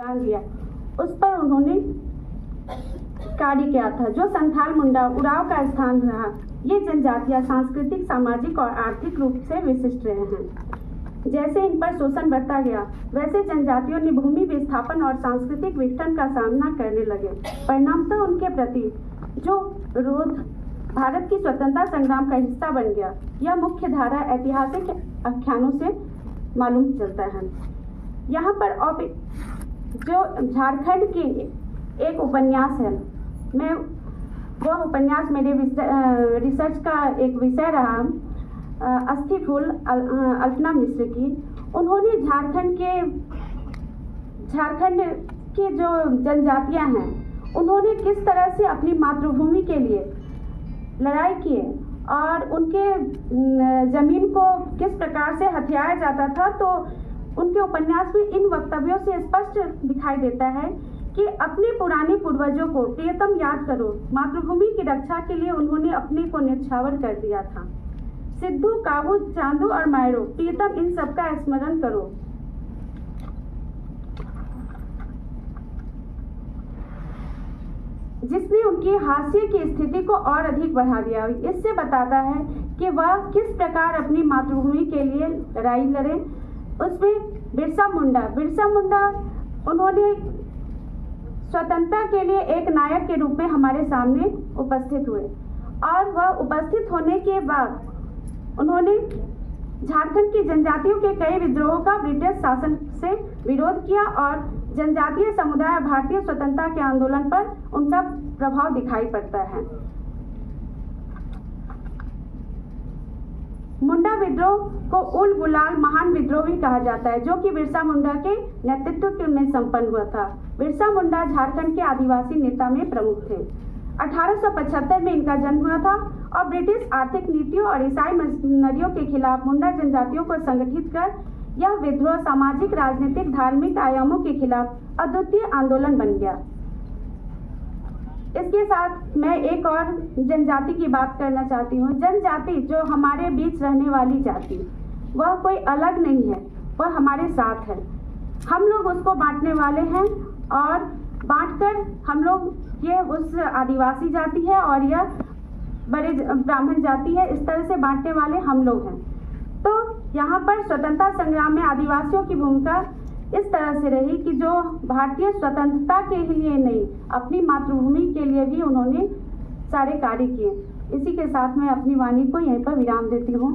डाल दिया, उस पर उन्होंने कार्य किया था, जो संथाल मुंडा उराव का स्थान रहा। ये जनजातियां सांस्कृतिक, सामाजिक और आर्थिक रूप से विशिष्ट रहे हैं। जैसे इन पर शोषण बढ़ता गया, वैसे जनजातियों ने भूमि विस्थापन और सांस्कृतिक विघटन का सामना करने लगे। परिणामतः उनके प्रति जो विरोध भारत की स्वतंत्रता संग्राम का हिस्सा बन गया। यह मुख्य धारा ऐतिहासिक आख्यानों से मालूम चलता है। यहाँ पर जो झारखंड की एक उपन्यास है, मैं वह उपन्यास मेरे रिसर्च का एक विषय रहा, अस्थि फूल अल्पना मिश्र की। उन्होंने झारखंड की जो जनजातियां हैं, उन्होंने किस तरह से अपनी मातृभूमि के लिए लड़ाई की और उनके जमीन को किस प्रकार से हथियाया जाता था, तो उनके उपन्यास में इन वक्तव्यों से स्पष्ट दिखाई देता है कि अपने पुराने पूर्वजों को प्रियतम याद करो। मातृभूमि की रक्षा के लिए उन्होंने अपने को न्यौछावर कर दिया था। सिद्धू, काबू, चांदू और मायरो, प्रियतम, इन सबका स्मरण करो। जिसने उनकी हाशिए की स्थिति को और अधिक बढ़ा दिया। इससे बताता है कि वह किस प्रकार अपनी मातृभूमि के लिए लड़ाई लड़े। उसमें बिरसा मुंडा उन्होंने स्वतंत्रता के लिए एक नायक के रूप में हमारे सामने उपस्थित हुए, और वह उपस्थित होने के बाद उन्होंने झारखंड की जनजातियों के कई विद्रोहों का ब्रिटिश शासन से विरोध किया और जनजातीय समुदाय भारतीय स्वतंत्रता के आंदोलन पर उनका प्रभाव दिखाई पड़ता है। मुंडा विद्रोह को उल गुलाल महान विद्रोह भी कहा जाता है, जो कि बिरसा मुंडा के नेतृत्व में संपन्न हुआ था। बिरसा मुंडा झारखंड के आदिवासी नेता में प्रमुख थे। 1875 में इनका जन्म हुआ था और ब्रिटिश आर्थिक नीतियों और ईसाई मिशनरियों के खिलाफ मुंडा जनजातियों को संगठित कर यह विद्रोह सामाजिक, राजनीतिक, धार्मिक आयामों के खिलाफ अद्वितीय आंदोलन बन गया। इसके साथ मैं एक और जनजाति की बात करना चाहती हूँ। जनजाति जो हमारे बीच रहने वाली जाति, वह कोई अलग नहीं है, वह हमारे साथ है। हम लोग उसको बांटने वाले हैं और बांटकर हम लोग ये उस आदिवासी जाति है और यह बड़े ब्राह्मण जाति है, इस तरह से बांटने वाले हम लोग हैं। तो यहाँ पर स्वतंत्रता संग्राम में आदिवासियों की भूमिका इस तरह से रही कि जो भारतीय स्वतंत्रता के लिए नहीं, अपनी मातृभूमि के लिए भी उन्होंने सारे कार्य किए। इसी के साथ मैं अपनी वाणी को यहीं पर विराम देती हूँ।